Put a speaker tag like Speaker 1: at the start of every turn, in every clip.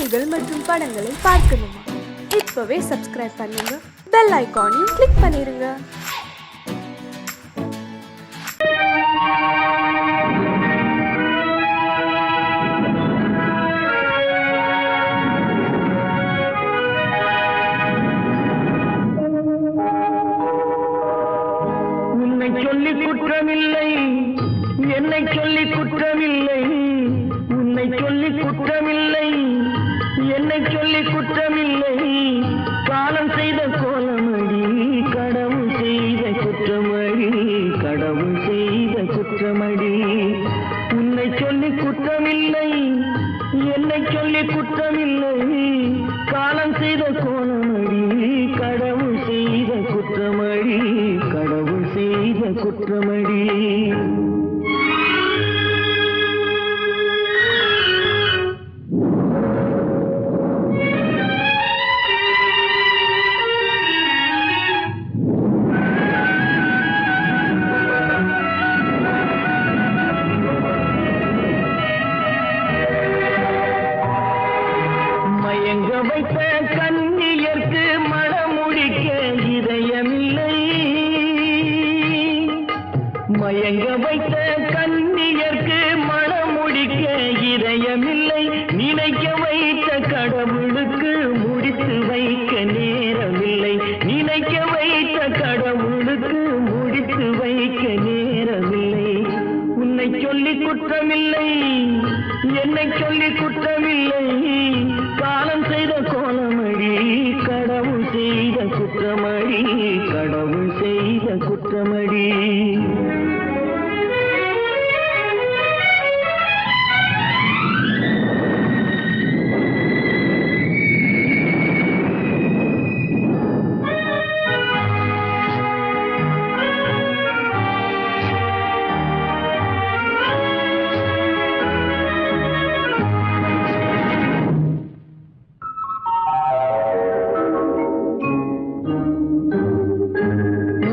Speaker 1: செய்திகள் மற்றும் படங்களை பார்க்கணுமா? இப்பவே சப்ஸ்கிரைப் பண்ணுங்க, பெல் ஐகானையும் கிளிக் பண்ணிருங்க.
Speaker 2: சொல்லி குற்றமில்லை, என்னை சொல்லி குற்றமில்லை, உன்னை சொல்லி குற்றமில்லை, என்னை சொல்லி குற்றமில்லை. காலம் செய்த கோலமடி, கடவுள் செய்த குற்றமடி, கடவுள் செய்த குற்றமடி. உன்னை சொல்லி குற்றமில்லை, என்னை சொல்லி குற்றமில்லை. காலம் செய்த கோலமடி, கடவுள் செய்த குற்றமடி, கடவுள் செய்த குற்றமடி. மயங்க வைத்த கண்ணியர்க்கு மனமுடிக்க இதயமில்லை, மயங்க வைத்த கண்ணியர்க்கு மனமுடிக்க இதயமில்லை. நினைக்க வைத்த கடவுளுக்கு முடித்து வைக்க நேரமில்லை, நினைக்க வைத்த கடவுளுக்கு முடித்து வைக்க நேரமில்லை. உன்னை சொல்லி குற்றமில்லை, என்னை சொல்லி குற்றமில்லை. காலம் செய்த கோலமடி, கடவுள் செய்த குற்றமடி, கடவுள் செய்த குற்றமடி.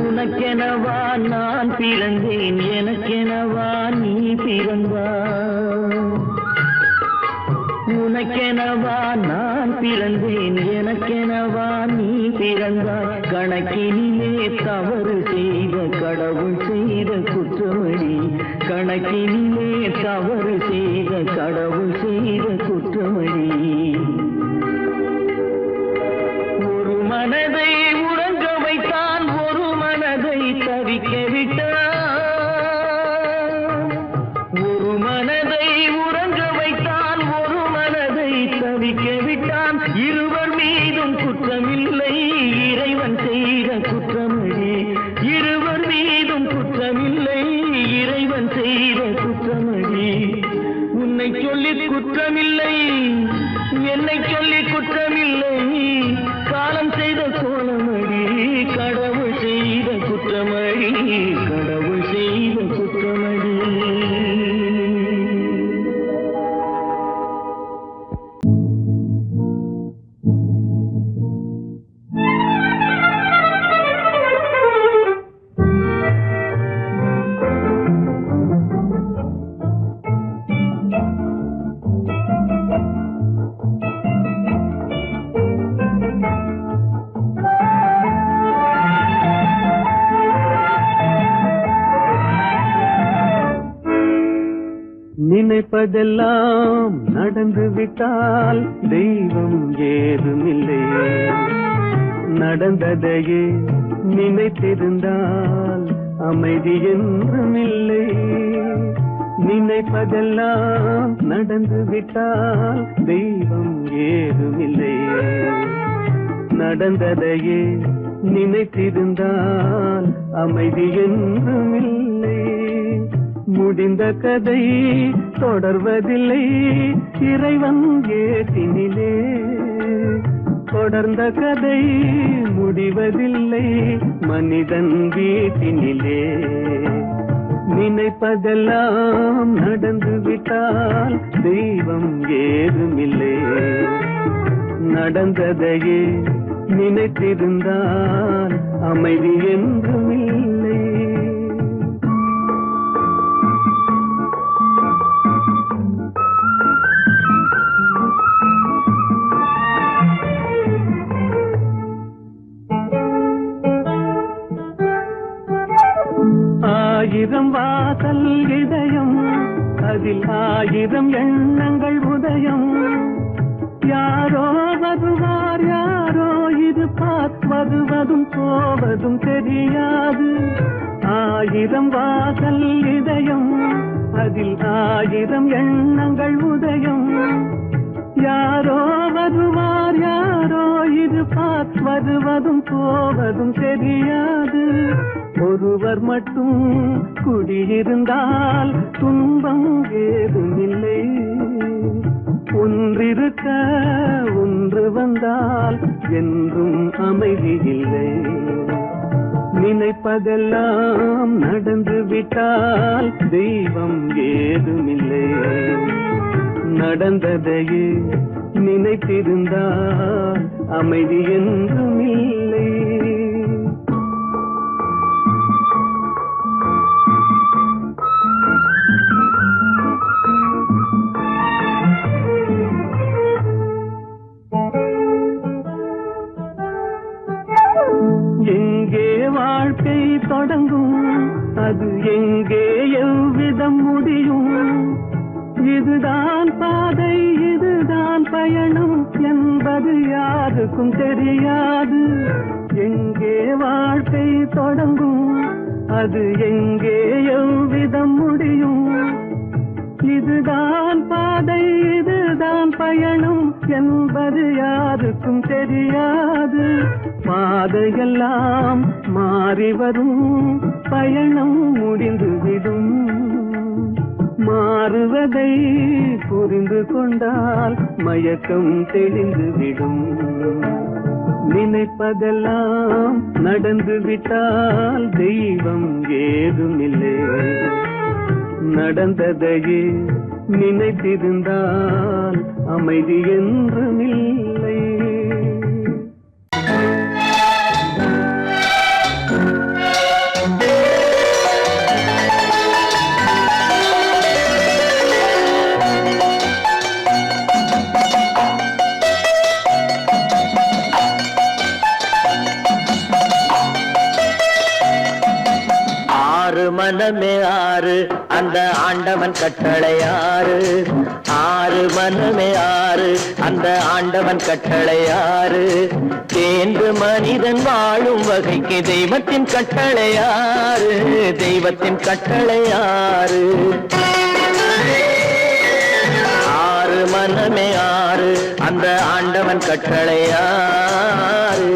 Speaker 2: உனக்கெனவா நான் பிறந்தேன், எனக்கெனவா நீ பிறந்தாய். உனக்கெனவா நான் பிறந்தேன், எனக்கெனவா நீ பிறந்தாய். கணக்கினிலே தவறு செய்த கடவுள் செய்த குற்றமடி, கணக்கினிலே தவறு செய்த கடவுள் செய்த குற்றமடி. ஒரு மனதை உறங்க வைத்தான், ஒரு மனதை தவிக்க விட்டான். ஒரு மனதை உறங்க வைத்தான், ஒரு மனதை தவிக்க விட்டான். இருவர் மீதும் குற்றமில்லை, இறைவன் செய்த குற்றமடி. இருவர் மீதும் குற்றமில்லை, இறைவன் செய்த குற்றமடி. உன்னை சொல்லி குற்றமில்லை, என்னை சொல்லி குற்றமில்லை. காலம் செய்த கோலமடி, கடவுள் செய்த குற்றமடி, கடவுள் செய்த குற்றமடி. நினைப்பதெல்லாம் நடந்து விட்டால் தெய்வம் ஏதுமில்லை, நடந்ததையே நினைத்திருந்தால் அமைதி என்றுமில்லை. நினைப்பதெல்லாம் நடந்து விட்டால் தெய்வம் ஏதுமில்லை, நடந்ததையே நினைத்திருந்தால் அமைதி என்றுமில்லை. முடிந்த கதை தொடர்வதில்லை, இறைவன் ஏட்டினிலே. தொடர்ந்த கதை முடிவதில்லை, மனிதன் வீட்டினிலே. நினைப்பதெல்லாம் நடந்து விட்டால் தெய்வம் ஏதுமில்லை, நடந்ததையே நினைத்திருந்தால் அமைதி என்றுமில்லை. 1000 வாசல் இதயம், அதில் 1000 எண்ணங்கள் உதயம். யாரோ வருவார் யாரோ இது வருவதும் போவதும் தெரியாது. 1000 வாசல் இதயம், அதில் 1000 எண்ணங்கள் உதயம். யாரோ வருவார் யாரோ இது வருவதும் போவதும் தெரியாது. ஒருவர் மட்டும் குடியிருந்தால் துன்பம் ஏதுமில்லை. ஒன்றிருக்க ஒன்று வந்தால் என்றும் அமைதி இல்லை. நினைப்பதெல்லாம் நடந்து விட்டால் தெய்வம் ஏதுமில்லை. நடந்ததையே நினைத்திருந்தால் அமைதி என்றும் இல்லை. எங்கே வாழ்க்கை தொடங்கும், அது எங்கே எவ்விதம் முடியும்? இதுதான் பாதை இதுதான் பயணம் என்பது யாருக்கும் தெரியாது. எங்கே வாழ்க்கை தொடங்கும், அது எங்கே எவ்விதம் முடியும்? இதுதான் பாதை இதுதான் பயணம் என்பது யாருக்கும் தெரியாது. பாதையெல்லாம் மாறி வரும், பயணம் முடிந்துவிடும். மாறுவதை புரிந்து கொண்டால் மயக்கம் தெளிந்துவிடும். நினைப்பதெல்லாம் நடந்து விட்டால் தெய்வம் ஏதுமில்லை. நடந்ததையே நினைத்திருந்தால் அமைதி என்றும் இல்லை.
Speaker 3: மனமே ஆறு அந்த ஆண்டவன் கட்டளை ஆறு. 6 மனமே ஆறு அந்த ஆண்டவன் கட்டளை ஆறு. தேர்ந்து மனிதன் வாழும் வகைக்கு தெய்வத்தின் கட்டளை ஆறு. தெய்வத்தின் கட்டளை ஆறு. 6 மனமே ஆறு அந்த ஆண்டவன் கட்டளை ஆறு.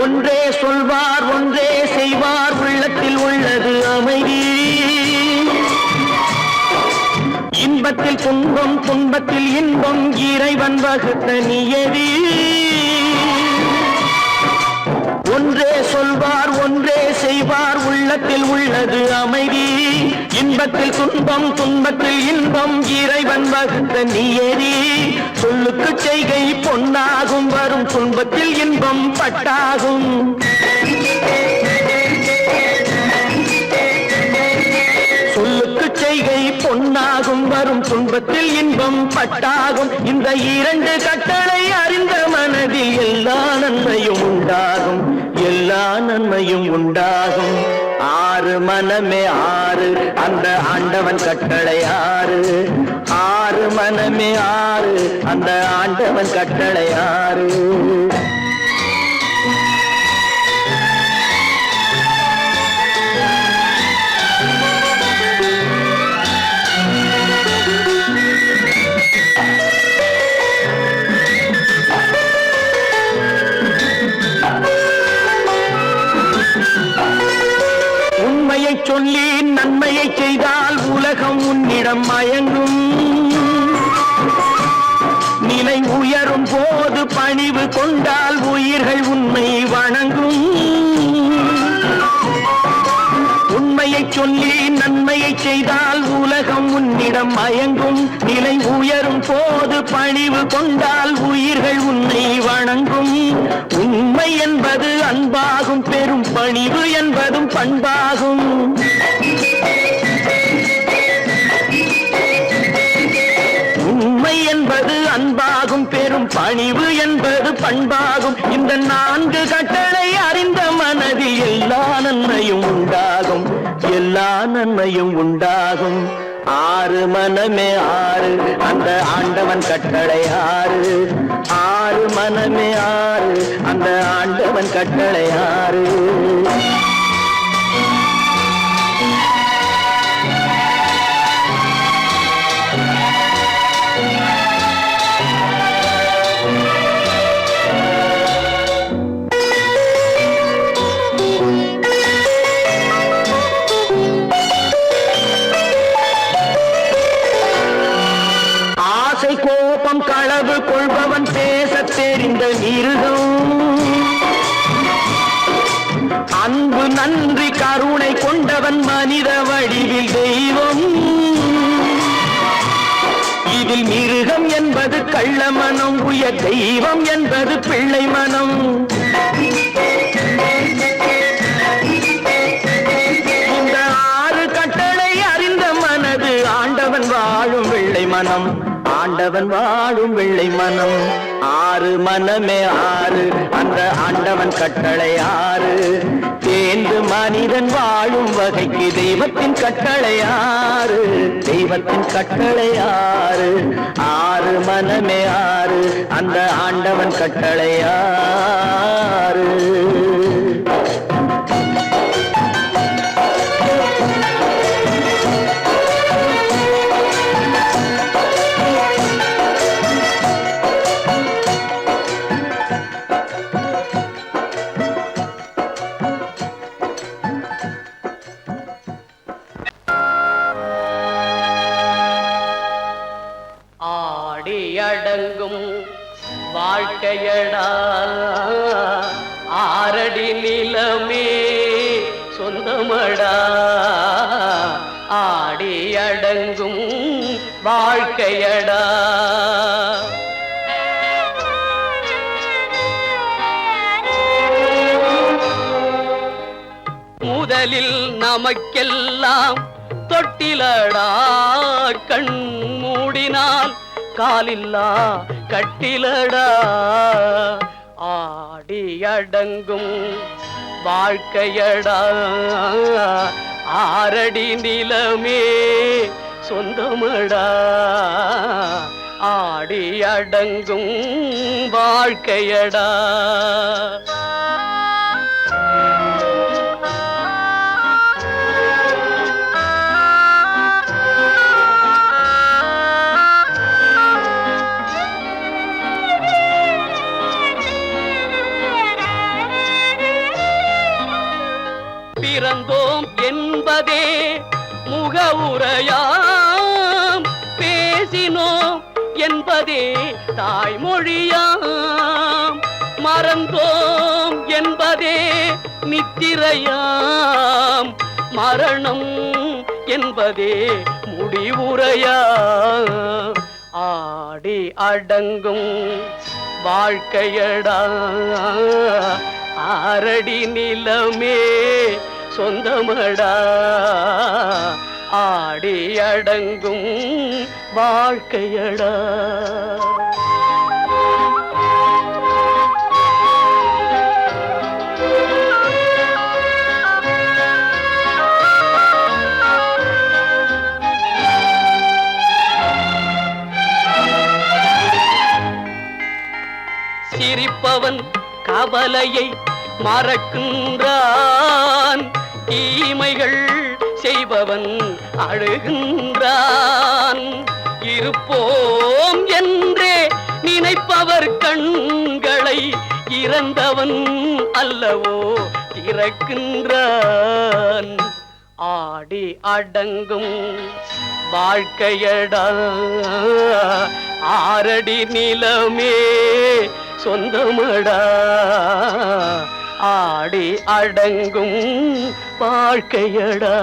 Speaker 3: ஒன்றே சொல்வார் ஒன்றே செய்வார், உள்ளத்தில் உள்ளது அமைதி. இன்பத்தில் துன்பம் துன்பத்தில் இன்பம், இறைவன் வகுத்த நியதி. ஒன்றே சொல்வார் ஒன்றே செய்வார், உள்ளத்தில் உள்ளது அமைதி. இன்பத்தில் துன்பம் துன்பத்தில் இன்பம், இறைவன் வகுத்த நியதி. சொல்லுக்கு செய்கை பொன்னாகும், வரும் துன்பத்தில் இன்பம் பட்டாகும். சொல்லுக்கு செய்கை பொன்னாகும், வரும் துன்பத்தில் இன்பம் பட்டாகும். இந்த 2 கட்டளை அறிந்த மனதில் எல்லா நன்மையும் உண்டாகும். எல்லா நன்மையும் உண்டாகும். 6 மனமே ஆறு அந்த ஆண்டவன் கட்டளை ஆறு. 6 மனமே ஆறு அந்த ஆண்டவன் கட்டளை ஆறு. உண்மையை சொல்லி நன்மையை செய்தால் உலகம் உன்னிடம் மயங்கும். நிலை உயரும் போது பணிவு கொண்டால் உயிர்கள் உண்மை வணங்கும். உண்மையை சொல்லி நன்மையை செய்தால் உலகம் உன்னிடம் மயங்கும். நிலை உயரும் போது பணிவு கொண்டால் உயிர்கள் உன்னை வணங்கும். உண்மை என்பது அன்பாகும், பெரும் பணிவு என்பதும் பண்பாகும். உண்மை என்பது அன்பாகும், பெரும் பணிவு என்பது பண்பாகும். இந்த 4 கட்டளை அறிந்த மனதில் எல்லா நன்மையும் உண்டாகும், எல்லா நன்மையும் உண்டாகும். 6 மனமே 6, அந்த ஆண்டவன் கட்டளை 6. 6 மனமே 6, அந்த ஆண்டவன் கட்டளை 6. கோபம் களவு கொள்பவன் பேசத் தெரிந்த மிருகம். அன்பு நன்றி கருணை கொண்டவன் மனித வடிவில் தெய்வம். இதில் மிருகம் என்பது கள்ள மனம், உயர் தெய்வம் என்பது பிள்ளை மனம். இந்த 6 கட்டளை அறிந்த மனது ஆண்டவன் வாழும் வெள்ளை மனம், ஆண்டவன் வாழும் வெள்ளை மனம். 6 மனமே 6, அந்த ஆண்டவன் கட்டளை 6. தேர்ந்து மனிதன் வாழும் வகைக்கு தெய்வத்தின் கட்டளை 6, தெய்வத்தின் கட்டளை 6. 6 மனமே 6, அந்த ஆண்டவன் கட்டளை 6. அடங்கும் வாழ்க்கையடா 6 அடி நிலமே சொந்தமடா. ஆடி அடங்கும் வாழ்க்கையடா. முதலில் நமக்கெல்லாம் தொட்டிலடா, கண் மூடினால் காலில்லா கட்டிலடா. ஆடி அடங்கும் வாழ்க்கையடா. 6 அடி நிலமே சொந்தமடா. ஆடி அடங்கும் வாழ்க்கையடா. பிறந்தோம் என்பதே முகவுரையாம், பேசினோம் என்பதே தாய்மொழியாம், மறந்தோம் என்பதே நித்திரையாம், மரணம் என்பதே முடிவுரையாம். ஆடி அடங்கும் வாழ்க்கையடா. 6 அடி நிலமே சொந்தமடா. ஆடி அடங்கும் வாழ்க்கையடா. சிரிப்பவன் கவலையை மறக்கின்றான், தீமைகள் செய்பவன் அழுகின்றான். இருப்போம் என்றே நினைப்பவர் கண்களை இறந்தவன் அல்லவோ திறக்கின்றான். ஆடி அடங்கும் வாழ்க்கையடா. 6 அடி நிலமே சொந்தமடா. ஆடி அடங்கும் வாழ்க்கையடா.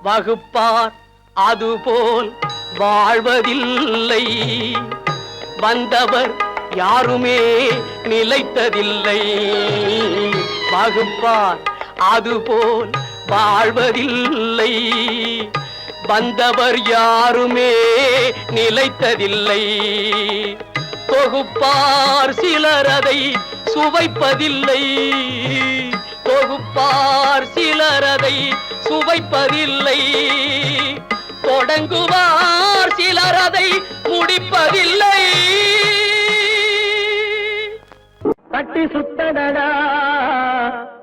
Speaker 3: வகுப்பார் அதுபோல் வாழ்வதில்லை, வந்தவர் யாருமே நிலைத்ததில்லை. வகுப்பார் அதுபோல் வாழ்வதில்லை, வந்தவர் யாருமே நிலைத்ததில்லை. தொகுப்பார் சிலர் அதை சுவைப்பதில்லை, தொகுப்பார் சிலர் அதை சுவைப்பதில்லை. தொடங்குவார் சிலர் அதை முடிப்பதில்லை.
Speaker 2: கட்டி சுட்டதடா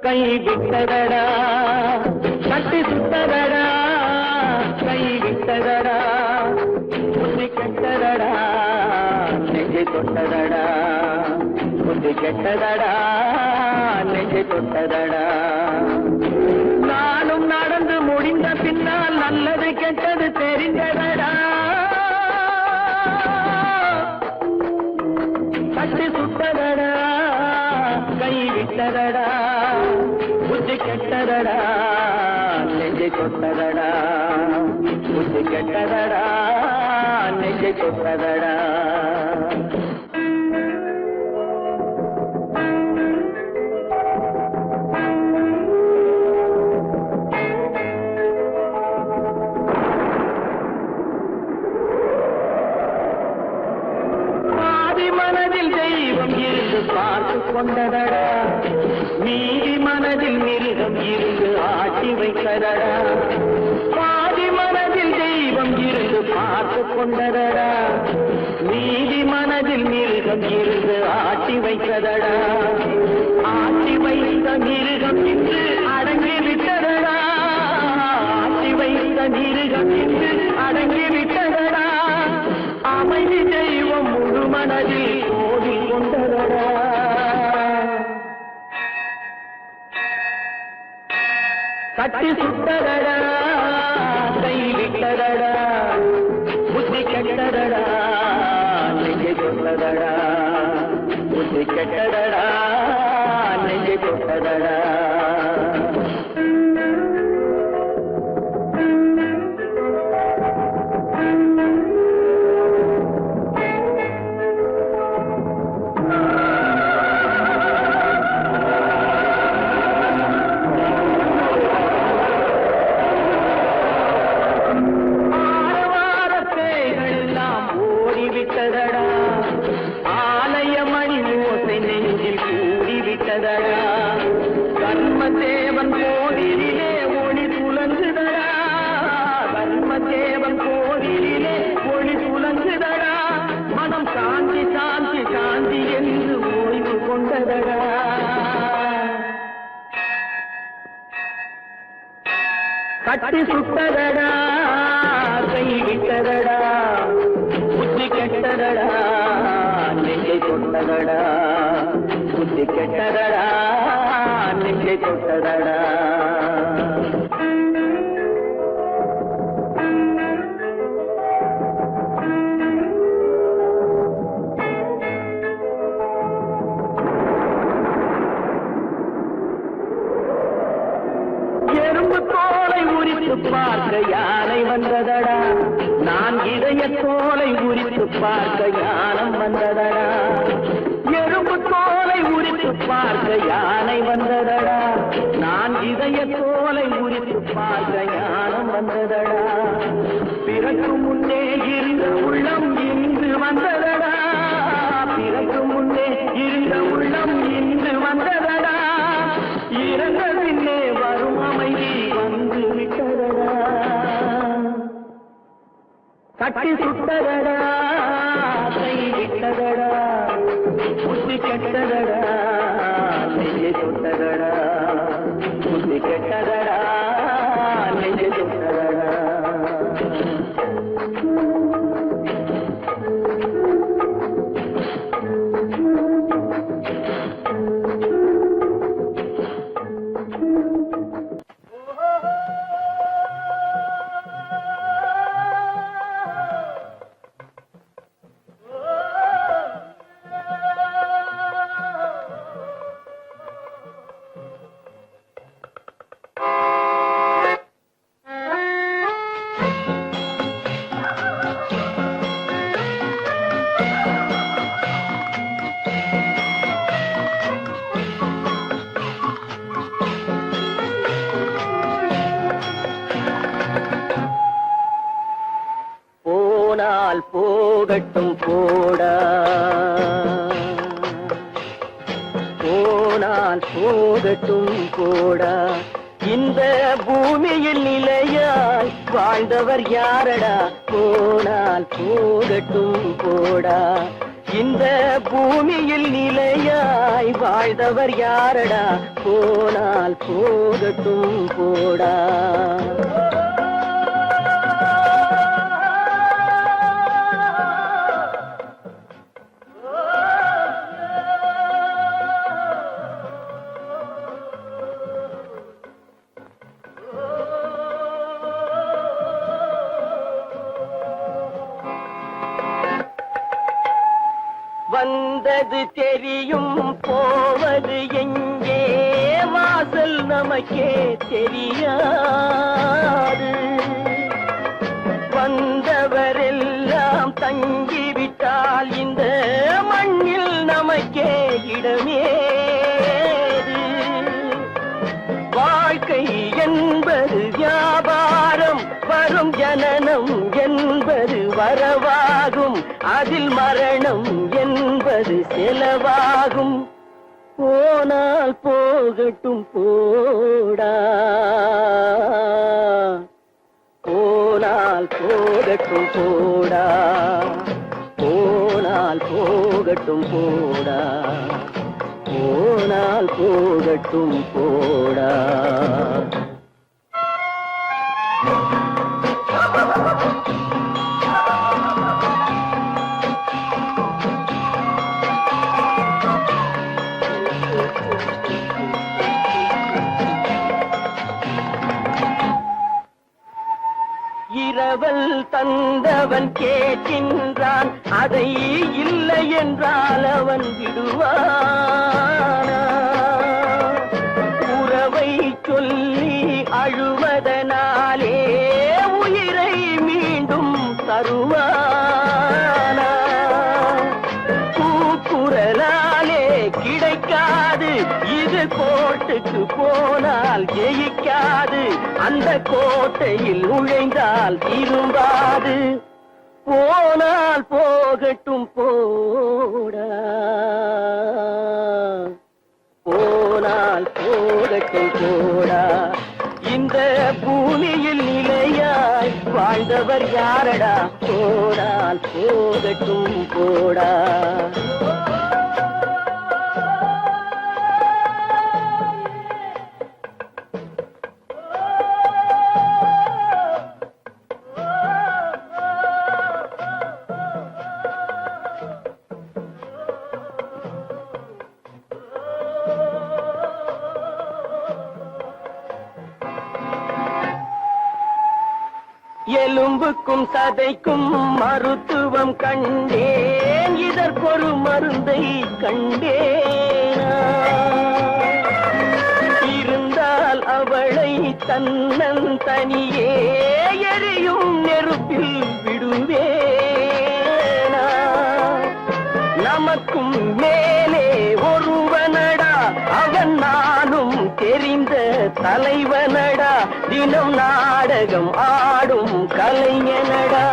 Speaker 2: கை விட்டதடா, கட்டி சுட்டதடா கை விட்டதடா, புத்தி கெட்டதடா நெஞ்சை தொட்டதடா, புத்தி கெட்டதடா நெஞ்சை தொட்டதடா. நானும் நடந்து முடிந்த பின்னால் நல்லது கெட்டது தெரிந்ததடா. கட்டி சுட்டதடா கை விட்டதடா, புத்தி கெட்டதடா நெஞ்சை தொட்டதடா, புத்தி கெட்டதடா நெஞ்சை தொட்டதடா. பார்த்து கொண்டதடா, மீதி மனதில் மிருகம் இருந்து ஆட்டி வைத்ததடா. பாதி மனதில் தெய்வம் இருந்து பார்த்து கொண்டதடா, மீதி மனதில் மிருகம் இருந்து ஆட்டி வைத்ததடா. ஆட்டி வைத்த மிருகம் இன்று அடங்கி விட்டதடா, ஆட்டி வைத்த மிருகம் இன்று அடங்கி விட்டதடா. அமைதி தெய்வம் முழு மனதில் கோடி கொண்டதடா. கட்டி சுட்டதடா கை விட்டதடா, புத்தி கெட்டதடா நெஞ்சை தொட்டதடா, புத்தி கெட்டதடா நெஞ்சை தொட்டதடா. ஆலயமணி ஓசை நெஞ்சில் கூடிவிட்டதடா, கர்மதேவன் கோவிலிலே ஒளி துலங்குதடா, கர்மதேவன் கோவிலிலே ஒளி துலங்குதடா. மனம் சாந்தி சாந்தி சாந்தி என்று ஓய்வு கொண்டதடா. கட்டி சுட்டதடா கை விட்டதடா, புத்தி கெட்டதடா நெஞ்சை தொட்டதடா, புத்தி கெட்டதடா நெஞ்சை தொட்டதடா. எறும்பு தோலை உரித்து பார்க்க யானை வந்ததடா, நான் இதய தோலை உரித்து பார்க்க யானம் வந்ததடா. எறும்பு தோலை உரித்து பார்க்க யானை வந்ததடா, நான் இதய தோலை உரித்து பார்க்க யானம் வந்ததடா. பிறகு முன்னே இருந்த உள்ளம் இன்று வந்ததடா, பிறகு முன்னே இருந்த உள்ளம் இன்று வந்ததடா. இறந்த பின்னே வரும் அமைதி வந்து விட்டதடா. கட்டி சுட்டதடா கை விட்டதடா, புத்தி கெட்டதடா நெஞ்சை தொட்டதடா, புத்தி கெட்டதடா நெஞ்சை தொட்டதடா.
Speaker 3: போனால் போகட்டும் போடா, போனால் போகட்டும் போடா. இந்த பூமியில் நிலையாய் வாழ்ந்தவர் யாரடா, போனால் போகட்டும் போடா. இந்த பூமியில் நிலையாய் வாழ்ந்தவர் யாரடா, போனால் போகட்டும் போடா. வந்தது தெரியும் போவது எங்கே, வாசல் நமக்கே தெரியாது. வந்தவரெல்லாம் தங்கிவிட்டால் இந்த மண்ணில் நமக்கே இடமேது. வாழ்க்கை என்பது வியாபாரம், வரும் ஜனனம் என்பது வரவாகும், அதில் மரணம் என்பது செலவாகும். போனால் போகட்டும் போடா, போனால் போகட்டும் போடா, போனால் போகட்டும் போடா, போனால் போகட்டும் போடா. இரவல் தந்தவன் கேட்கின்றான், அதை இல்லை என்றால் அவன் விடுவானா? உறவை சொல்லி அழுவதனாலே உயிரை மீண்டும் தருவானா? கூக்குரலாலே கிடைக்காது, இது கோர்ட்டுக்கு போனால் ஜெயிக்காது, அந்த கோட்டையில் நுழைந்தால் திரும்பாது. போனால் போகட்டும் போடா, போனால் போகட்டும் போடா. இந்த பூமியில் நிலையாய் வாழ்ந்தவர் யாரடா, போனால் போகட்டும் போடா. எலும்புக்கும் சதைக்கும் மருத்துவம் கண்டேன், இதற்கொரு மருந்தை கண்டேனா? இருந்தால் அவளை தன்னன் தனியே எரியும் நெருப்பில் விடுவேனா? நமக்கும் மேலே ஒருவனடா, அவன் நானும் தெரிந்த தலைவனடா, தினம் நாடகம் ஆடும் கலைஞனடா.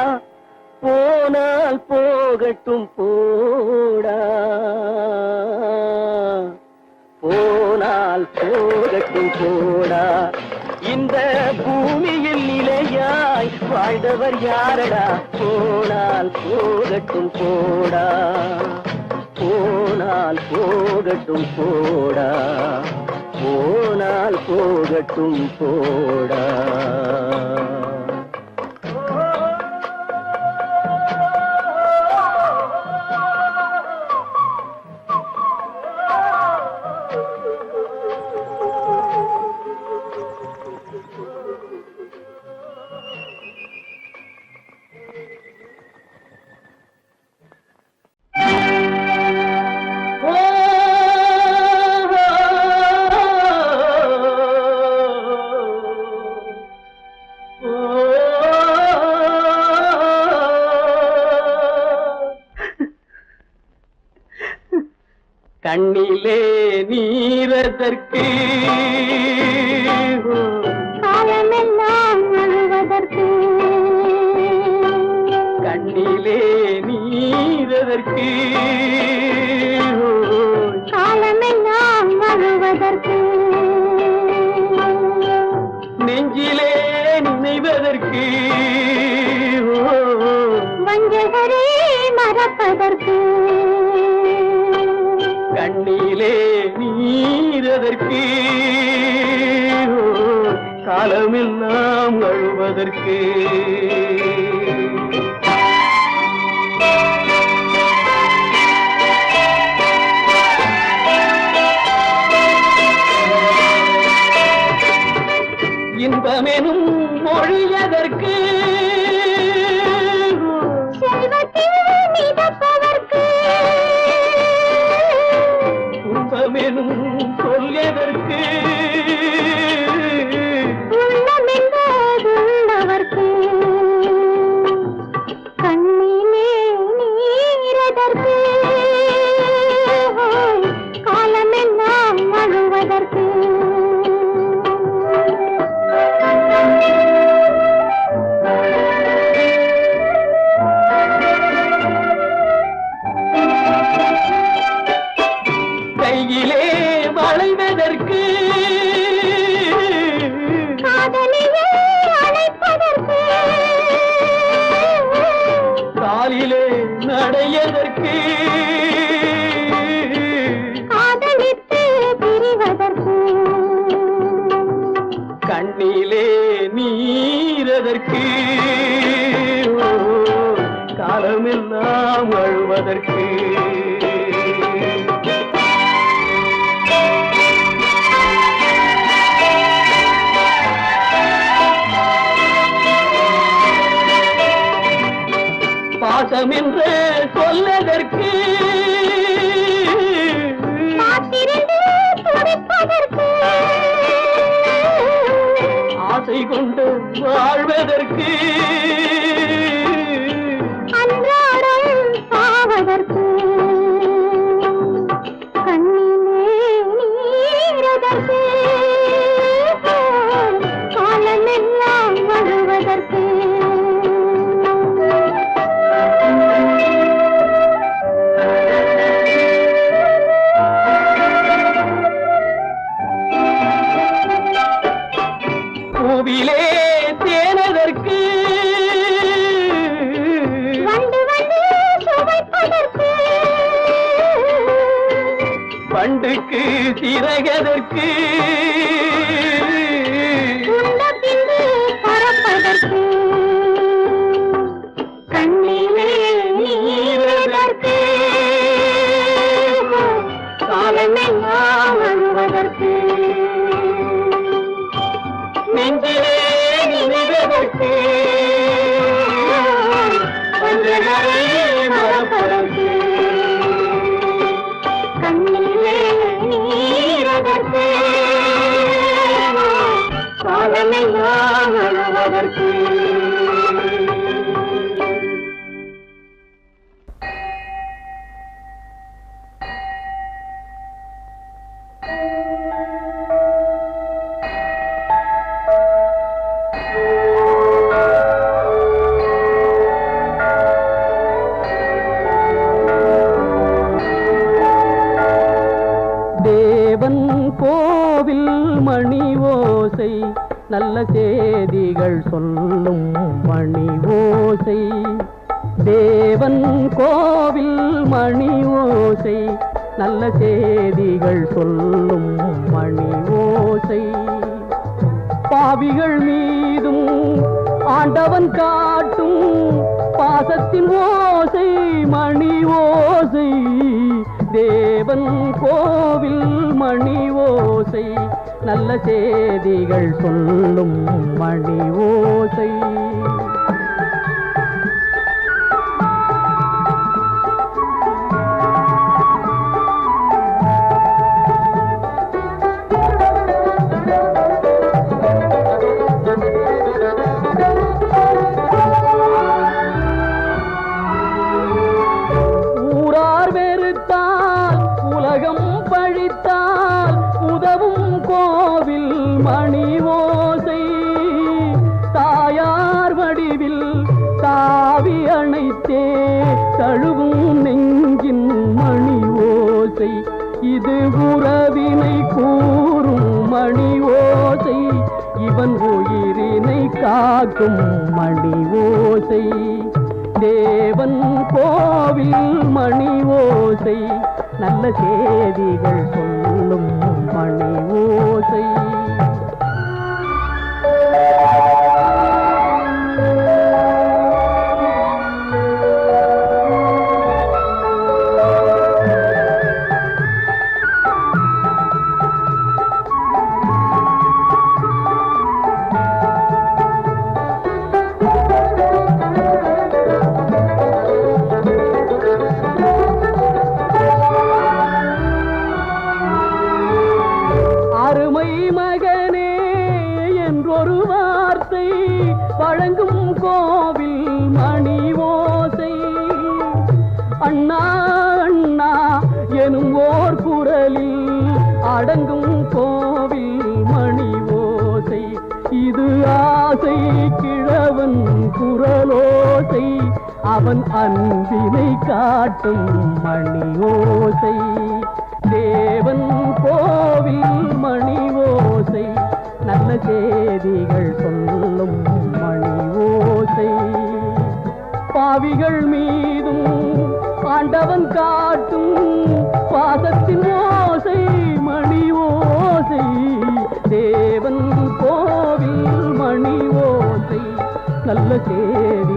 Speaker 3: போனால் போகட்டும் போடா, போனால் போகட்டும் போடா. இந்த பூமியில் நிலையாய் வாழ்ந்தவர் யாரடா, போனால் போகட்டும் போடா, போனால் போகட்டும் போடா, போனால் போகட்டும் போடா. கண்ணிலே நீரதற்கு காலமெல்லாம் அழுவதற்கு, கண்ணிலே கண்ணிலே நீரதற்கு
Speaker 4: காலமெல்லாம் அழுவதற்கு
Speaker 3: நெஞ்சிலே நினைவதற்கு
Speaker 4: வஞ்சகரே மறப்பதற்கு
Speaker 3: கண்ணிலே நீரதற்கு காலமெல்லாம் அழுவதற்கு இன்பமெனும் மொழியதற்கு
Speaker 4: செல்வத்தில் மிதப்பதற்கு
Speaker 3: துன்பமெனும் சொல்லியதற்கு
Speaker 4: உள்ளமென்பதுள்ளவர்க்கு கண்ணிலே நீரதற்கு காலமெல்லாம் அழுவதற்கு
Speaker 3: கையிலே வளைவதற்கு
Speaker 4: காதலியே அழைப்பதற்கு
Speaker 3: காலிலே நடையதற்கு
Speaker 4: காதலித்து பிரிவதற்கு
Speaker 3: கண்ணிலே நீரதற்கு காலமெல்லாம் அழுவதற்கு பாசம் என்று சொல்லதற்கு
Speaker 4: காத்திருந்து துடிப்பதற்கு
Speaker 3: ஆசை கொண்டு வாழ்வதற்கு
Speaker 4: அன்றாடம் சாவதற்கு கண்ணிலே நீரதற்கு காலமெல்லாம் அழுவதற்கு
Speaker 3: பூவிலே தேனதற்கு
Speaker 4: வந்து வந்து சுவைப்பதற்கு
Speaker 3: பண்டுக்கு சிறகதற்கு
Speaker 4: உண்ட பின்பு பறப்பதற்கு கண்ணிலே நீரதற்கு காலமெல்லாம் அழுவதற்கு
Speaker 3: நெஞ்சிலே நினைவதற்கு வஞ்சகரை மறப்பதற்கு
Speaker 4: கண்ணிலே நீரதற்கு
Speaker 3: காலமெல்லாம் அழுவதற்கு தேவன் கோவில் மணி ஓசை நல்ல செய்திகள் சொல்லும் மணி ஓசை தேவன் கோவில் மணி ஓசை நல்ல செய்திகள் சொல்லும் மணி ஓசை பாவிகள் மீதும் ஆண்டவன் காட்டும் பாசத்தின் ஓசை மணி ஓசை தேவன் கோவில் மணி ஓசை நல்ல செய்திகள் சொல்லும் மணி ஓசை ஊரார் வெறுத்தால் உலகம் பழித்தால் உதவும் கோவில் மணி ஓசை தாயார் கேட்கும் மணி ஓசை, தேவன் கோவில் மணி ஓசை, நல்ல செய்திகள் சொல்லும் மணி ஓசை. வழங்கும் கோவில் மணி ஓசை, அண்ணா அண்ணா எனும் ஓர் குரலில் அடங்கும் கோவில் மணி ஓசை. இது ஆசை கிழவன் குரலோசை, அவன் அன்பினை காட்டும் மணி ஓசை. தேவன் கோவில் மணி ஓசை, நல்ல செய்திகள் சொல்லும் மணி ஓசை. பாவிகள் மீதும் ஆண்டவன் காட்டும் பாசத்தின் ஓசை மணி ஓசை. தேவன் கோவில் மணி ஓசை, நல்ல செய்தி